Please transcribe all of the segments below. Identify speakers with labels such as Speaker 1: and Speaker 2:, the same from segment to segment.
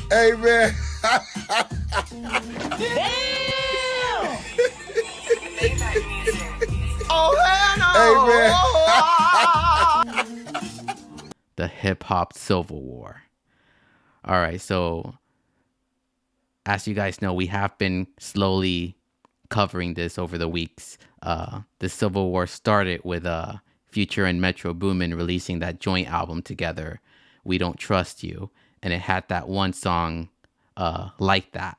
Speaker 1: Hey, man.
Speaker 2: Damn!
Speaker 3: Oh, hell no!
Speaker 1: Hey, man.
Speaker 4: The hip hop Civil War. All right, so as you guys know, we have been slowly covering this over the weeks. The Civil War started with Future and Metro Boomin releasing that joint album together, We Don't Trust You, and it had that one song like that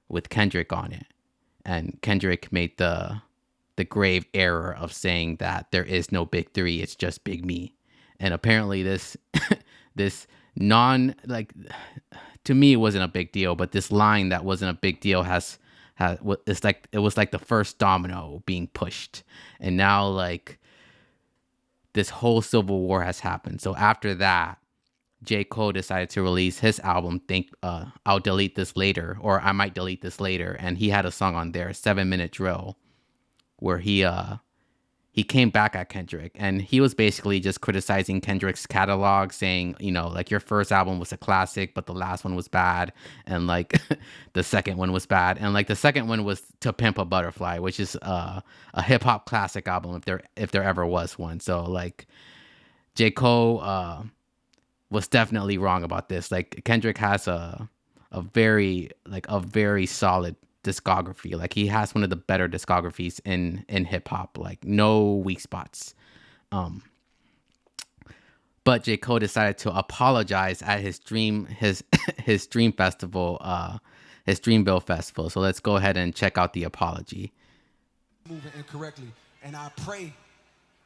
Speaker 4: with Kendrick on it. And Kendrick made the grave error of saying that there is no big three, it's just Big Me. And apparently this this to me it wasn't a big deal, but this line that wasn't a big deal it was like the first domino being pushed. And now like this whole Civil War has happened. So after that, J. Cole decided to release his album, I'll Delete This Later, or I Might Delete This Later. And he had a song on there, 7-Minute Drill, where he came back at Kendrick, and he was basically just criticizing Kendrick's catalog, saying, you know, like, your first album was a classic, but the last one was bad, and like the second one was bad, and like the second one was To Pimp a Butterfly, which is a hip hop classic album if there ever was one. So like J. Cole was definitely wrong about this. Like Kendrick has a very solid discography. Like he has one of the better discographies in hip hop, like no weak spots. But J. Cole decided to apologize at his Dreamville festival. So let's go ahead and check out the apology.
Speaker 5: Moving incorrectly, and I pray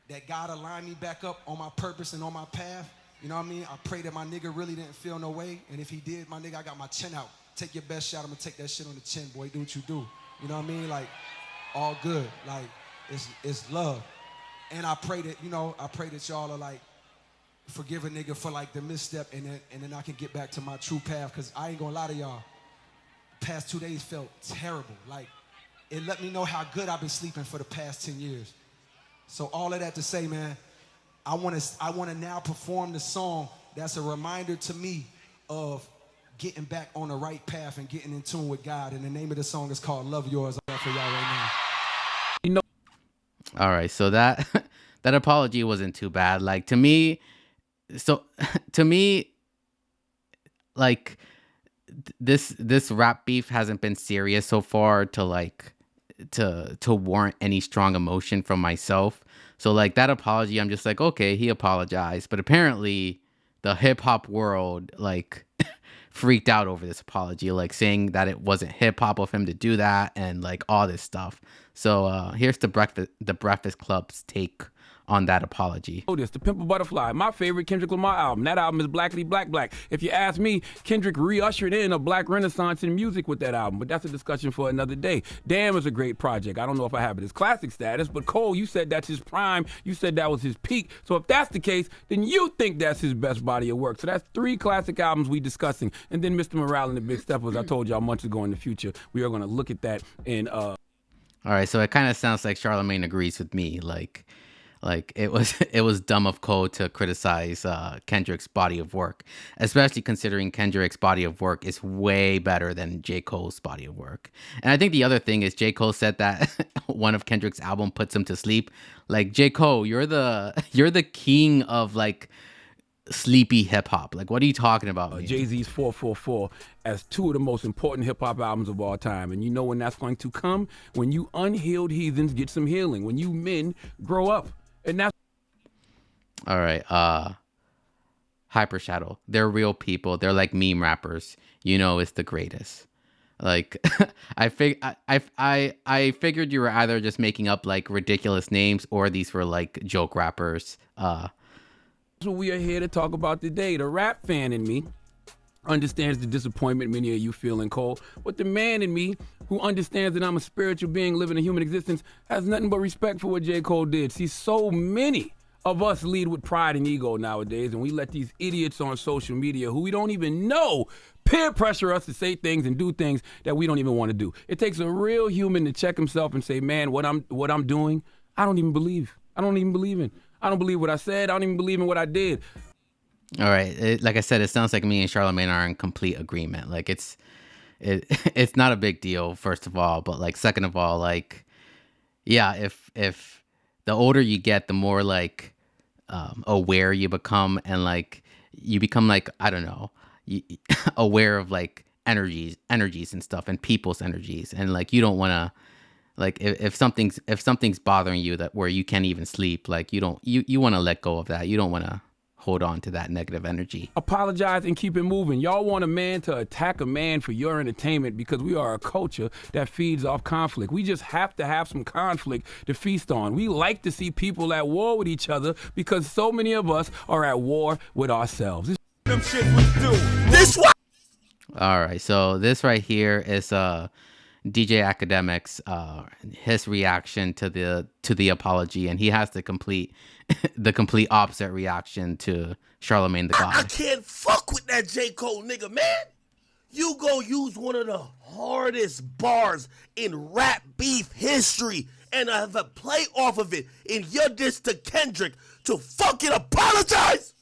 Speaker 5: that God align me back up on my purpose and on my path. You know what I mean? I pray that my nigga really didn't feel no way, and if he did, my nigga, I got my chin out. Take your best shot. I'm gonna take that shit on the chin, boy. Do what you do. You know what I mean? Like, all good. Like, it's love. And I pray that y'all are like, forgive a nigga for like the misstep, and then I can get back to my true path. Cause I ain't gonna lie to y'all. The past 2 days felt terrible. Like, it let me know how good I've been sleeping for the past 10 years. So all of that to say, man, I wanna now perform the song that's a reminder to me of getting back on the right path and getting in tune with God. And the name of the song is called Love Yours. I'm for y'all right now.
Speaker 4: All right, so that apology wasn't too bad. Like to me, like this rap beef hasn't been serious so far to warrant any strong emotion from myself. So like that apology, I'm just like, okay, he apologized. But apparently the hip hop world like freaked out over this apology, like saying that it wasn't hip hop of him to do that and like all this stuff. So here's the Breakfast Club's take on that apology.
Speaker 6: Oh, this, The Pimp a Butterfly, my favorite Kendrick Lamar album. That album is blackly black. If you ask me, Kendrick re-ushered in a black renaissance in music with that album, but that's a discussion for another day. Damn is a great project. I don't know if I have it as classic status, but Cole, you said that's his prime. You said that was his peak. So if that's the case, then you think that's his best body of work. So that's 3 classic albums we discussing. And then Mr. Morale and the Big Steppers, I told y'all months ago in the future, we are going to look at that in... All
Speaker 4: right, so it kind of sounds like Charlemagne agrees with me. Like it was dumb of Cole to criticize Kendrick's body of work, especially considering Kendrick's body of work is way better than J. Cole's body of work. And I think the other thing is J. Cole said that one of Kendrick's album puts him to sleep. Like, J. Cole, you're the king of like sleepy hip hop. Like, what are you talking about?
Speaker 6: Jay-Z's 444 as 2 of the most important hip hop albums of all time. And you know when that's going to come? When you unhealed heathens get some healing. When you men grow up. And that's
Speaker 4: all right. Hyper Shadow. They're real people. They're like meme rappers. You know, it's the greatest. Like, I figured you were either just making up like ridiculous names or these were like joke rappers.
Speaker 6: That's what we are here to talk about today. The rap fan in me understands the disappointment many of you feel in Cole, but the man in me who understands that I'm a spiritual being living a human existence has nothing but respect for what J. Cole did. See, so many of us lead with pride and ego nowadays, and we let these idiots on social media who we don't even know peer pressure us to say things and do things that we don't even want to do. It takes a real human to check himself and say, man, what I'm doing, I don't even believe. I don't even believe in. I don't believe what I said. I don't even believe in what I did.
Speaker 4: All right. Like I said, it sounds like me and Charlamagne are in complete agreement. Like it's not a big deal, first of all, but like second of all, like yeah, if the older you get, the more like aware you become, and like you become like, I don't know, aware of like energies and stuff, and people's energies, and like you don't want to, like if something's bothering you that where you can't even sleep, like you want to let go of that. You don't want to hold on to that negative energy.
Speaker 6: Apologize and keep it moving. Y'all want a man to attack a man for your entertainment because we are a culture that feeds off conflict. We just have to have some conflict to feast on. We like to see people at war with each other because so many of us are at war with ourselves.
Speaker 2: Them shit was due.
Speaker 3: This one.
Speaker 4: All right, so this right here is DJ Academics, his reaction to the apology, and he has the complete opposite reaction to Charlamagne the God.
Speaker 3: I can't fuck with that J. Cole nigga, man. You go use one of the hardest bars in rap beef history and have a play off of it in your diss to Kendrick to fucking apologize?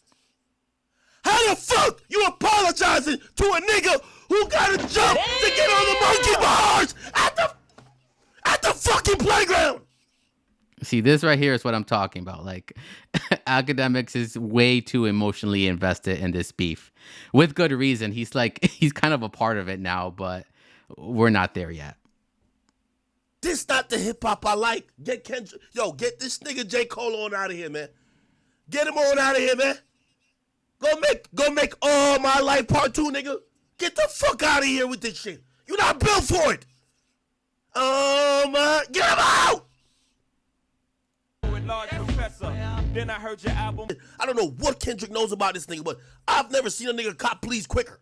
Speaker 3: How the fuck you apologizing to a nigga who got to jump to get on the monkey bars at the fucking playground?
Speaker 4: See, this right here is what I'm talking about. Like, Academics is way too emotionally invested in this beef, with good reason. He's kind of a part of it now, but we're not there yet.
Speaker 3: This not the hip hop I like. Get Kendrick, get this nigga J. Cole on out of here, man. Get him on out of here, man. Go make All My Life Part 2, nigga. Get the fuck out of here with this shit. You're not built for it. Get him out!
Speaker 2: Then I heard your album.
Speaker 3: I don't know what Kendrick knows about this nigga, but I've never seen a nigga cop pleas quicker.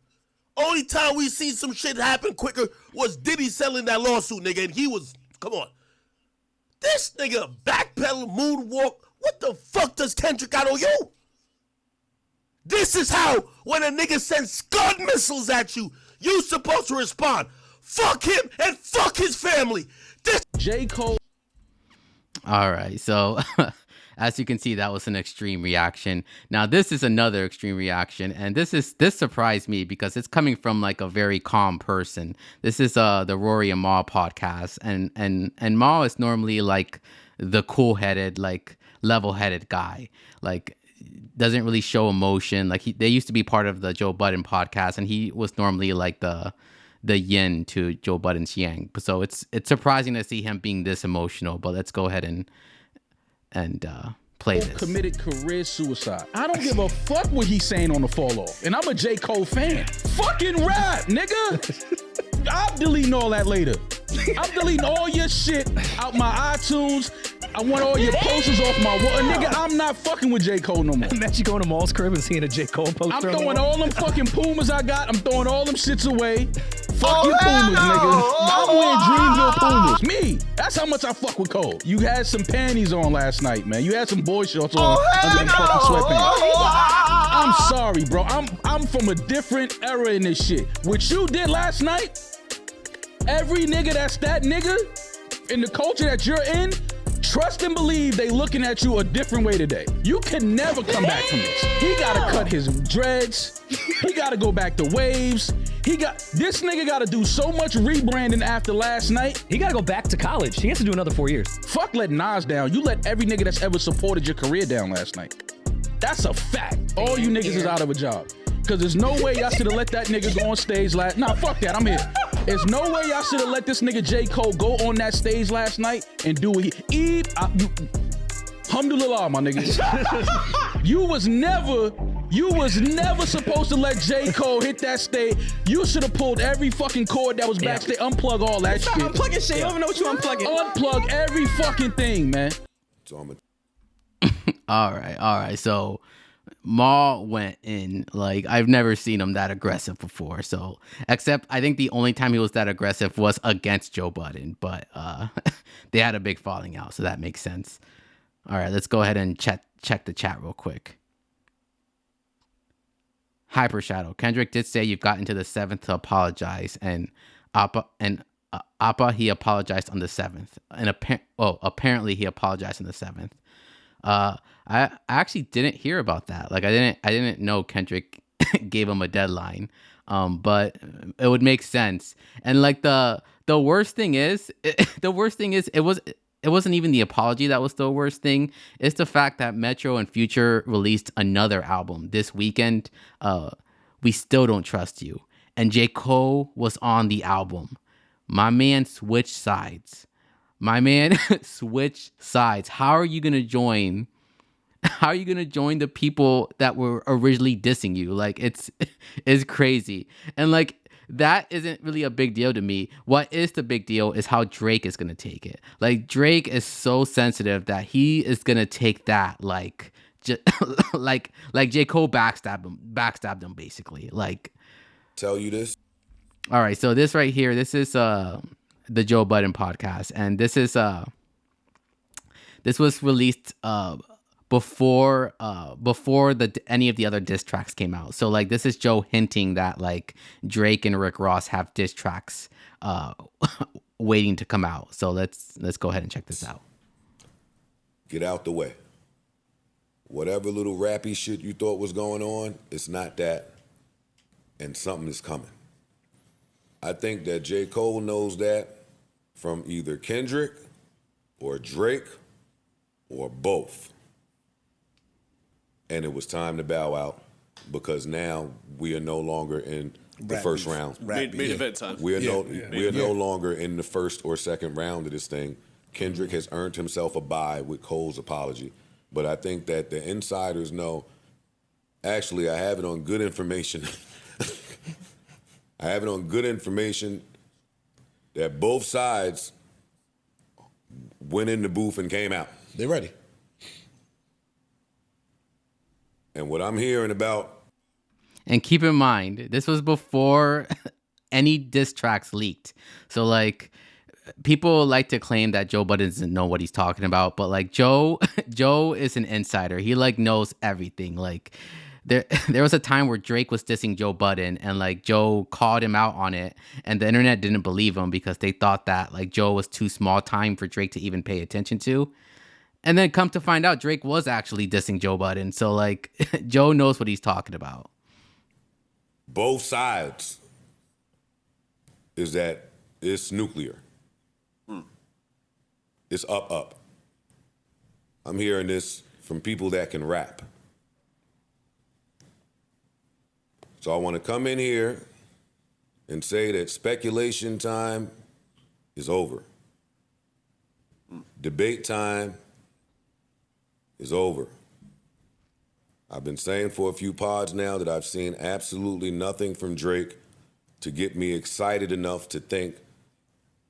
Speaker 3: Only time we seen some shit happen quicker was Diddy selling that lawsuit, nigga, and he was, come on. This nigga backpedal, moonwalk. What the fuck does Kendrick got on you? This is how, when a nigga sends Scud missiles at you, you supposed to respond. Fuck him and fuck his family. This
Speaker 6: J. Cole.
Speaker 4: All right, so as you can see, that was an extreme reaction. Now this is another extreme reaction, and this surprised me because it's coming from like a very calm person. This is the Rory and Mal podcast, and Mal is normally like the cool-headed, like level-headed guy, like doesn't really show emotion. Like they used to be part of the Joe Budden podcast, and he was normally like the yin to Joe Budden's yang. So it's surprising to see him being this emotional. But let's go ahead and play this.
Speaker 1: Committed career suicide. I don't give a fuck what he's saying on the fall off, and I'm a J. Cole fan. Fucking rap, nigga. I'm deleting all that later. I'm deleting all your shit out my iTunes. I want all your posters off my wall. Nigga, I'm not fucking with J. Cole no more.
Speaker 7: Imagine going to Maul's crib and seeing a J. Cole poster.
Speaker 1: I'm throwing all them fucking Pumas I got. I'm throwing all them shits away. Fuck your Pumas, nigga. I'm wearing Dreamville Pumas. Me. That's how much I fuck with Cole. You had some panties on last night, man. You had some boy shorts on under them fucking sweatpants. I'm sorry, bro. I'm from a different era in this shit. What you did last night, every nigga that's that nigga in the culture that you're in, trust and believe they looking at you a different way today. You can never come back from this. He gotta cut his dreads. He gotta go back to waves. This nigga gotta do so much rebranding after last night.
Speaker 7: He gotta go back to college. He has to do another 4 years.
Speaker 1: Fuck letting Nas down. You let every nigga that's ever supported your career down last night. That's a fact. All you niggas is out of a job. Cause there's no way y'all should have let that nigga go on stage last. Nah, fuck that. I'm here. There's no way y'all should have let this nigga J. Cole go on that stage last night and do what he. Alhamdulillah, my nigga. You was never supposed to let J. Cole hit that stage. You should have pulled every fucking cord that was backstage. Unplug all that shit.
Speaker 7: Stop unplugging shit. I don't even know what you unplugging.
Speaker 1: Unplug every fucking thing, man.
Speaker 4: All right. So Maul went in, like, I've never seen him that aggressive before. So, except I think the only time he was that aggressive was against Joe Budden, but they had a big falling out, so that makes sense. All right, let's go ahead and check the chat real quick. Hyper Shadow. Kendrick did say you've gotten to the 7th to apologize, and Appa he apologized on the 7th, and apparently he apologized on the 7th. I I actually didn't hear about that. Like I didn't know Kendrick gave him a deadline. But it would make sense. And like the worst thing is, it wasn't even the apology that was the worst thing. It's the fact that Metro and Future released another album this weekend. We Still Don't Trust You. And J. Cole was on the album. My man switched sides. How are you going to join? How are you going to join the people that were originally dissing you? Like, it's crazy. And like, that isn't really a big deal to me. What is the big deal is how Drake is going to take it. Like, Drake is so sensitive that he is going to take that like like J. Cole backstabbed him basically. Like,
Speaker 8: tell you this.
Speaker 4: All right, so this right here, this is the Joe Budden podcast, and this was released before any of the other diss tracks came out. So like, this is Joe hinting that like Drake and Rick Ross have diss tracks waiting to come out. So let's go ahead and check this out.
Speaker 8: Get out the way. Whatever little rappy shit you thought was going on, it's not that, and something is coming. I think that J. Cole knows that from either Kendrick or Drake or both. And it was time to bow out because now we are no longer in the first round.
Speaker 9: Main event time.
Speaker 8: We are no longer in the first or second round of this thing. Kendrick has earned himself a bye with Cole's apology. But I think that the insiders know, actually, I have it on good information. I have it on good information that both sides went in the booth and came out.
Speaker 10: They're ready.
Speaker 8: And what I'm hearing about...
Speaker 4: And keep in mind, this was before any diss tracks leaked. So, like, people like to claim that Joe Budden doesn't know what he's talking about. But, like, Joe is an insider. He, like, knows everything. Like, there was a time where Drake was dissing Joe Budden, and, like, Joe called him out on it. And the internet didn't believe him because they thought that, like, Joe was too small time for Drake to even pay attention to. And then come to find out, Drake was actually dissing Joe Budden. So, like, Joe knows what he's talking about.
Speaker 8: Both sides is that it's nuclear. It's up. I'm hearing this from people that can rap. So I want to come in here and say that speculation time is over. Debate time is over. I've been saying for a few pods now that I've seen absolutely nothing from Drake to get me excited enough to think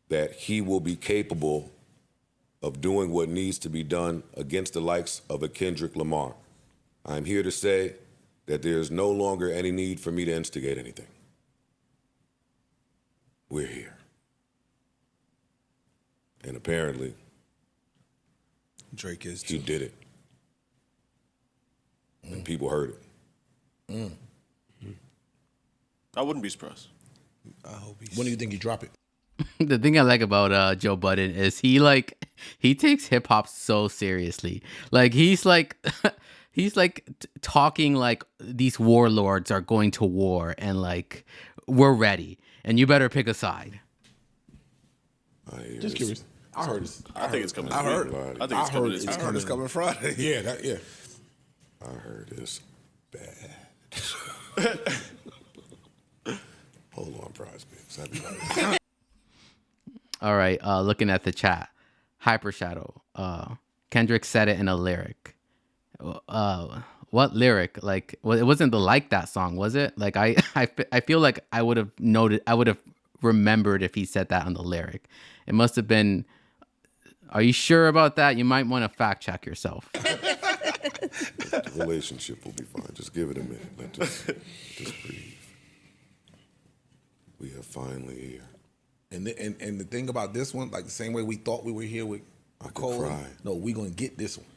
Speaker 8: that he will be capable of doing what needs to be done against the likes of a Kendrick Lamar. I'm here to say that there is no longer any need for me to instigate anything. We're here. And apparently,
Speaker 10: Drake is
Speaker 8: too. He did it. And people heard it.
Speaker 9: I wouldn't be surprised.
Speaker 10: I hope when do you think you drop it?
Speaker 4: The thing I like about Joe Budden is he takes hip hop so seriously. Like he's like talking like these warlords are going to war and like we're ready and you better pick a side.
Speaker 10: Just curious. I heard it.
Speaker 9: I think it's coming.
Speaker 10: I heard.
Speaker 9: I think it's coming.
Speaker 10: I heard it's coming Friday. Yeah.
Speaker 8: I heard it's bad. Hold on, Prize Picks. I'll be right.
Speaker 4: All right, looking at the chat. Hyper Shadow. Kendrick said it in a lyric. What lyric? Like, well, it wasn't the Like That song, was it? Like, I feel like I would have remembered if he said that on the lyric. It must have been. Are you sure about that? You might want to fact check yourself.
Speaker 8: The relationship will be fine. Just give it a minute. Let just breathe. We are finally here.
Speaker 10: And the thing about this one, like the same way we thought we were here with Cole.
Speaker 8: Cry.
Speaker 10: No, we're gonna get this one.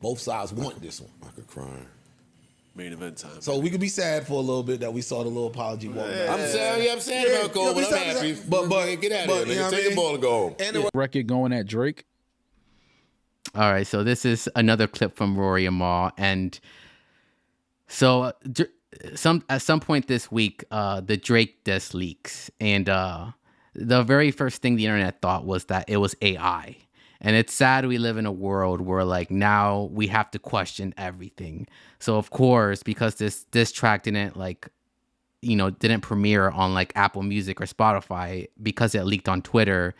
Speaker 10: Both sides want this one.
Speaker 8: I could cry.
Speaker 9: Main event time.
Speaker 10: So we could be sad for a little bit that we saw the little apology walk back.
Speaker 8: I'm sad about Cole, but I'm happy. But get out of here, nigga. Take the ball and go home.
Speaker 1: Record going at Drake.
Speaker 4: All right, so this is another clip from Rory and Mal, and so at some point this week, the Drake diss leaks, and the very first thing the internet thought was that it was AI. And it's sad we live in a world where like now we have to question everything. So of course, because this track didn't didn't premiere on like Apple Music or Spotify because it leaked on Twitter,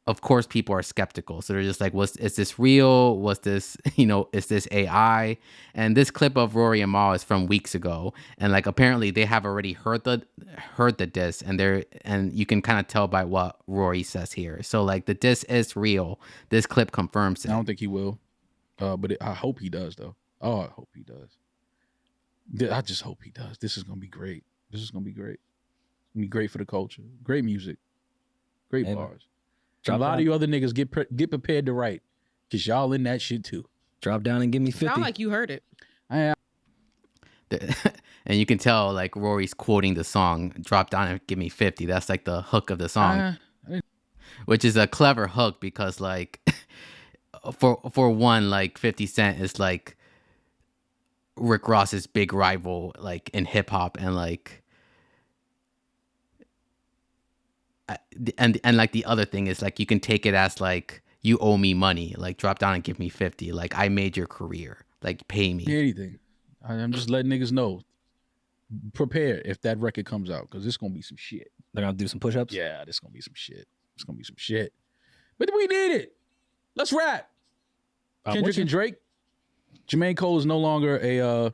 Speaker 4: of course people are skeptical. So they're just like, is this real? Was this, is this AI? And this clip of Rory and Mal is from weeks ago. And like apparently they have already heard the diss, and you can kind of tell by what Rory says here. So like the diss is real. This clip confirms it.
Speaker 1: I don't think he will. But I hope he does though. Oh, I hope he does. I just hope he does. This is gonna be great. This is gonna be great. It's gonna be great for the culture. Great music. Great bars. A lot of you other niggas get prepared to write, because y'all in that shit too.
Speaker 7: Drop down and give me 50.
Speaker 11: Sound like you heard it.
Speaker 4: And you can tell like Rory's quoting the song, drop down and give me 50. That's like the hook of the song, which is a clever hook because like for one, like 50 Cent is like Rick Ross's big rival like in hip hop, and like and like the other thing is like you can take it as like you owe me money, like drop down and give me 50, like I made your career, like pay me.
Speaker 1: Anything. I'm just letting niggas know. Prepare if that record comes out, because it's gonna be some shit.
Speaker 7: They're gonna do some push-ups?
Speaker 1: Yeah, this gonna be some shit. It's gonna be some shit. But we need it. Let's rap. Kendrick and Drake. Jermaine Cole is no longer a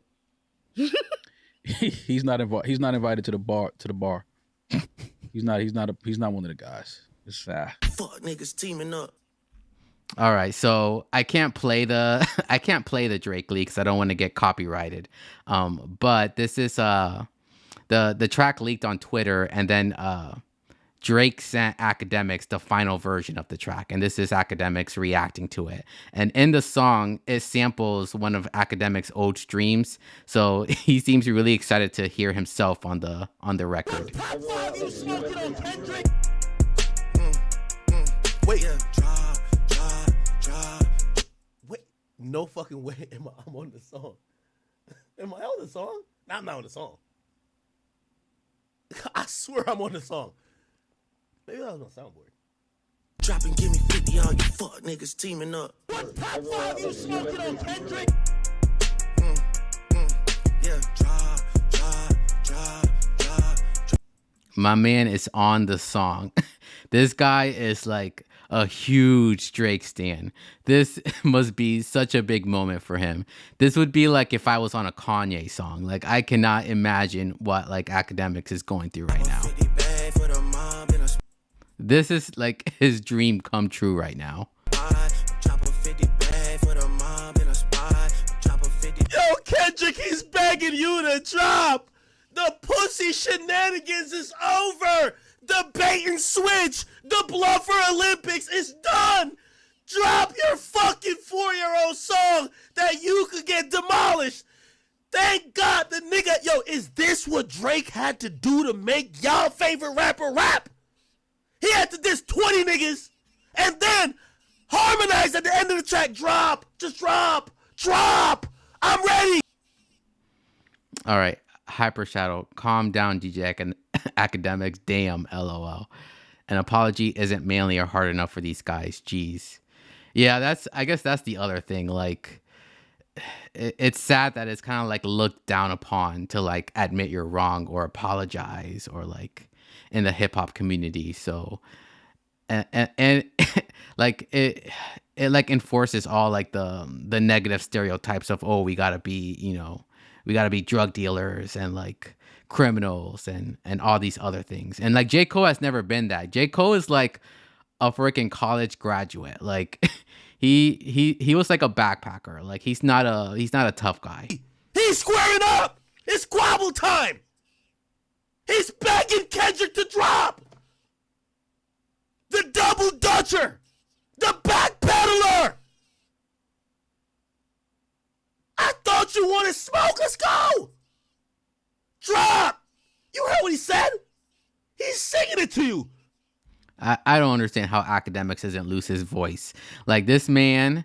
Speaker 1: he's not invited to the bar. He's not one of the guys. It's
Speaker 12: fuck niggas teaming up.
Speaker 4: All right, so I can't play the Drake leak because I don't want to get copyrighted. But this is the track leaked on Twitter, and then Drake sent Academics the final version of the track, and this is Academics reacting to it. And in the song, it samples one of Academics' old streams, so he seems really excited to hear himself on the record.
Speaker 3: Wait, wait, no fucking way I'm on the song. Am I on the song? Nah, I'm not on the song. I swear I'm on the song. Maybe that was on soundboard.
Speaker 12: Drop and give me 50, all you fuck niggas teaming up. Yeah, drop.
Speaker 4: My man is on the song. This guy is like a huge Drake stan. This must be such a big moment for him. This would be like if I was on a Kanye song. Like I cannot imagine what like Academics is going through right now. This is like his dream come true right now.
Speaker 3: Yo, Kendrick, he's begging you to drop. The pussy shenanigans is over. The bait and switch, the bluffer Olympics is done. Drop your fucking 4-year-old song that you could get demolished. Thank God the nigga, yo, is this what Drake had to do to make y'all favorite rapper rap? He had to diss 20 niggas and then harmonize at the end of the track. Drop, just drop. I'm ready.
Speaker 4: All right, Hyper Shadow, calm down, DJ Academics. Damn, LOL. An apology isn't manly or hard enough for these guys. Jeez. Yeah, I guess that's the other thing. Like, it's sad that it's kind of like looked down upon to like admit you're wrong or apologize, or like in the hip hop community. So, and like it like enforces all like the negative stereotypes of, oh, we gotta be drug dealers and like criminals and all these other things. And like J. Cole has never been that. J. Cole is like a freaking college graduate. Like he was like a backpacker. Like he's not a tough guy.
Speaker 3: He's squaring up. It's squabble time. He's begging Kendrick to drop. The double dutcher. The backpedaler. I thought you wanted smoke. Let's go. Drop. You heard what he said? He's singing it to you.
Speaker 4: I don't understand how Academics doesn't lose his voice. Like this man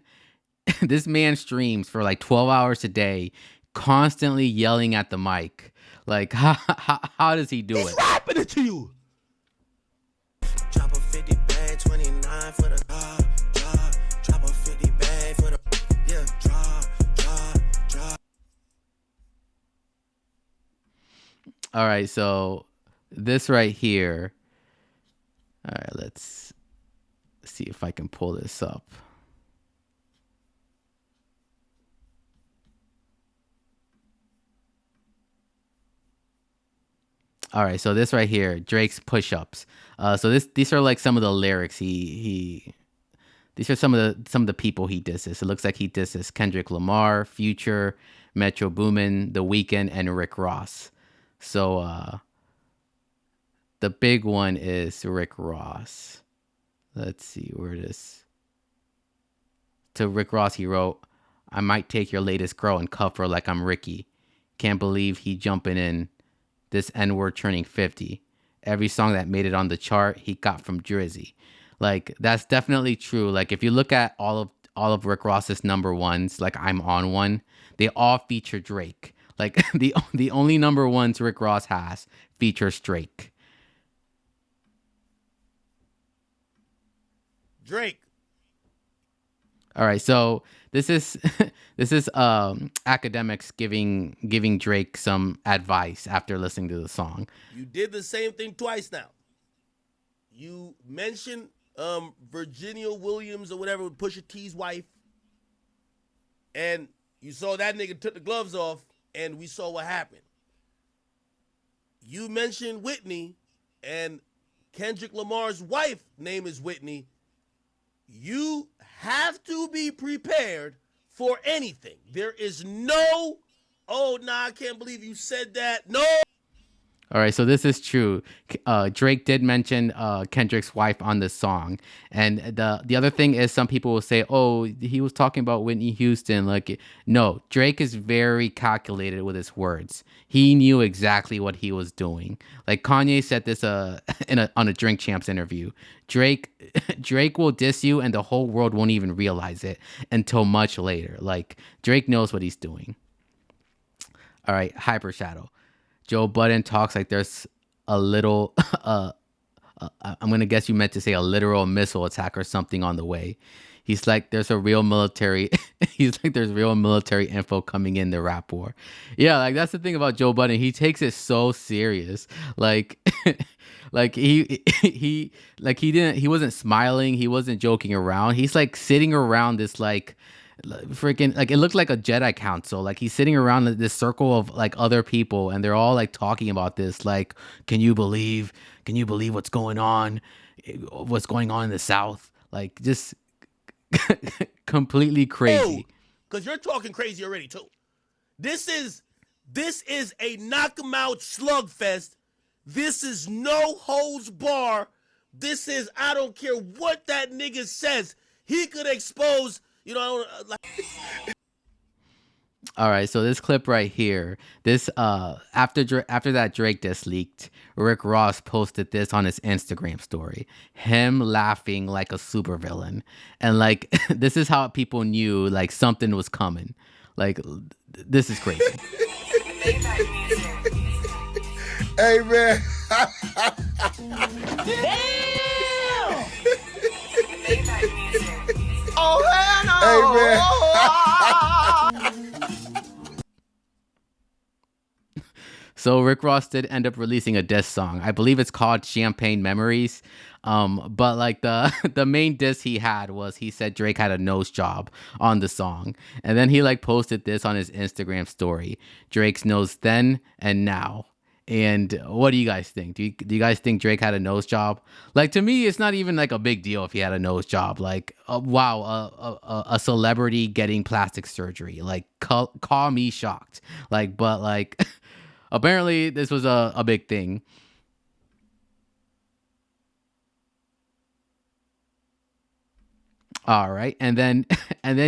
Speaker 4: this man streams for like 12 hours a day, constantly yelling at the mic. Like, how does he do
Speaker 3: He's
Speaker 4: it?
Speaker 3: rapping it to you.
Speaker 12: Drop a 50 bag, 29 for the drop a 50 bag for the drop.
Speaker 4: All right, so this right here. All right, let's see if I can pull this up. All right, so this right here, Drake's push-ups. So these are like some of the lyrics these are some of the people he disses. It looks like he disses Kendrick Lamar, Future, Metro Boomin, The Weeknd, and Rick Ross. So the big one is Rick Ross. Let's see where it is. To Rick Ross, he wrote, "I might take your latest girl and cuff her like I'm Ricky. Can't believe he jumping in. This N-word turning 50. Every song that made it on the chart, he got from Drizzy." Like, that's definitely true. Like, if you look at all of Rick Ross's number ones, like I'm on one, they all feature Drake. Like, the only number ones Rick Ross has features Drake.
Speaker 3: Drake.
Speaker 4: All right, so this is academics giving Drake some advice after listening to the song.
Speaker 3: You did the same thing twice now. You mentioned Virginia Williams or whatever, Pusha T's wife, and you saw that nigga took the gloves off, and we saw what happened. You mentioned Whitney, and Kendrick Lamar's wife name is Whitney. You have to be prepared for anything. There is no, oh, nah, I can't believe you said that. No.
Speaker 4: All right, so this is true. Drake did mention Kendrick's wife on this song. And the other thing is some people will say, oh, he was talking about Whitney Houston. Like, no, Drake is very calculated with his words. He knew exactly what he was doing. Like Kanye said this on a Drink Champs interview. Drake will diss you and the whole world won't even realize it until much later. Like, Drake knows what he's doing. All right, Hyper Shadow. Joe Budden talks like there's a little, I'm going to guess you meant to say a literal missile attack or something on the way. He's like, there's real military info coming in the rap war. Yeah, like that's the thing about Joe Budden. He takes it so serious. Like, he wasn't smiling. He wasn't joking around. He's like sitting around this freaking, like, it looked like a Jedi council. Like, he's sitting around this circle of like other people and they're all like talking about this, like, can you believe what's going on in the South? Like, just completely crazy.
Speaker 3: Because you're talking crazy already too. This is a knock 'em out slugfest. This is no holds bar. This is, I don't care what that nigga says, he could expose. You know,
Speaker 4: All right, so this clip right here, this after that Drake diss leaked, Rick Ross posted this on his Instagram story, him laughing like a supervillain, and like this is how people knew like something was coming. Like, this is crazy.
Speaker 10: Hey man.
Speaker 12: Damn!
Speaker 10: Oh hell no! Hey man.
Speaker 4: So Rick Ross did end up releasing a diss song. I believe it's called Champagne Memories. But like the main diss he had was he said Drake had a nose job on the song. And then he like posted this on his Instagram story. Drake's nose then and now. And what do you guys think? Do you guys think Drake had a nose job? Like, to me, it's not even like a big deal if he had a nose job. Like, wow, a celebrity getting plastic surgery. Like, call me shocked. Like, but like, apparently this was a big thing. All right, and then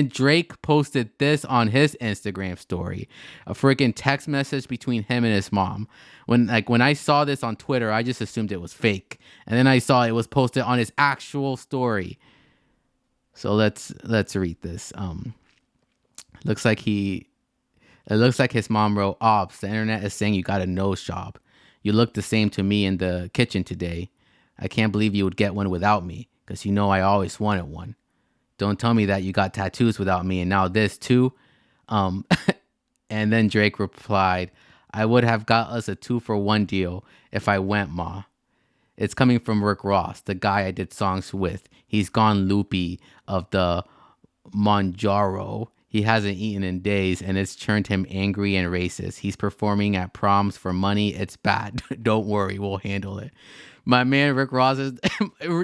Speaker 4: Drake posted this on his Instagram story, a freaking text message between him and his mom. When I saw this on Twitter, I just assumed it was fake, and then I saw it was posted on his actual story. So let's read this. It looks like his mom wrote, "Ops, the internet is saying you got a nose job. You look the same to me in the kitchen today. I can't believe you would get one without me, because you know I always wanted one. Don't tell me that you got tattoos without me and now this too." And then Drake replied, "I would have got us a 2-for-1 deal if I went, ma." It's coming from Rick Ross, the guy I did songs with. He's gone loopy of the Monjaro. He hasn't eaten in days, and it's turned him angry and racist. He's performing at proms for money. It's bad. Don't worry, we'll handle it. My man Rick Ross is...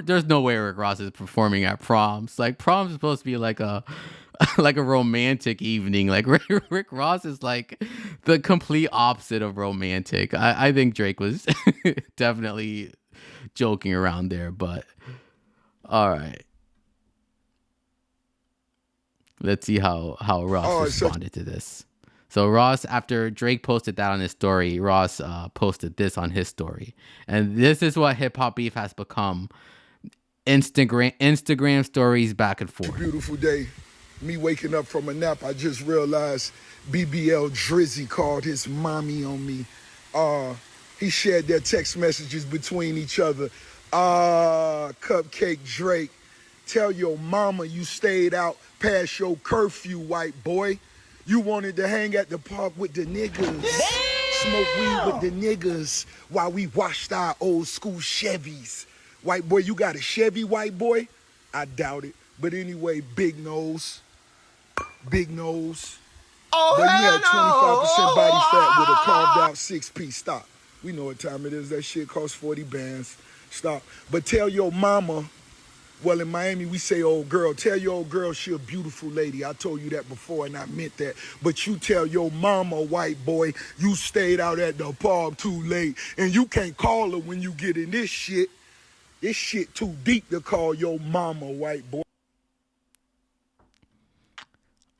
Speaker 4: There's no way Rick Ross is performing at proms. Like, proms is supposed to be like a romantic evening. Like, Rick Ross is like the complete opposite of romantic. I think Drake was definitely joking around there, but all right. Let's see how Ross responded to this. So Ross, after Drake posted that on his story, Ross posted this on his story. And this is what hip hop beef has become. Instagram stories back and forth.
Speaker 11: Beautiful day. Me waking up from a nap, I just realized BBL Drizzy called his mommy on me. He shared their text messages between each other. Cupcake Drake, tell your mama you stayed out past your curfew, white boy. You wanted to hang at the park with the niggas. Smoke weed with the niggas while we washed our old school Chevys. White boy, you got a Chevy, white boy? I doubt it. But anyway, big nose. Big nose. Oh, boy, you had 25% body fat with a carved out 6-piece. Stop. We know what time it is. That shit costs 40 bands. Stop. But tell your mama, well, in Miami, we say old girl. Tell your old girl she a beautiful lady. I told you that before, and I meant that. But you tell your mama, white boy, you stayed out at the park too late, and you can't call her when you get in this shit. This shit too deep to call your mama, white boy.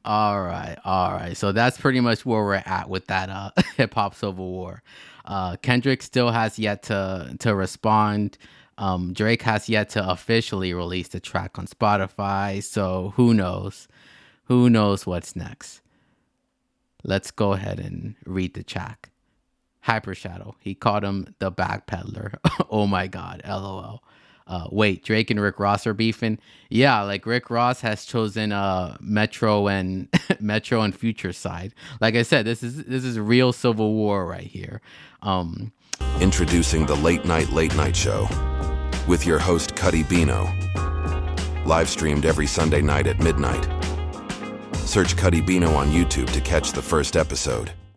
Speaker 4: All right. So that's pretty much where we're at with that hip hop civil war. Kendrick still has yet to respond. Drake has yet to officially release the track on Spotify. So who knows? Who knows what's next? Let's go ahead and read the track. Hyper Shadow. He called him the backpedaler. Oh my God. LOL. Wait, Drake and Rick Ross are beefing? Yeah, like Rick Ross has chosen Metro and Future side. Like I said, this is real civil war right here.
Speaker 13: Introducing the Late Night Show with your host Cuddy Bino. Live streamed every Sunday night at midnight. Search Cuddy Bino on YouTube to catch the first episode.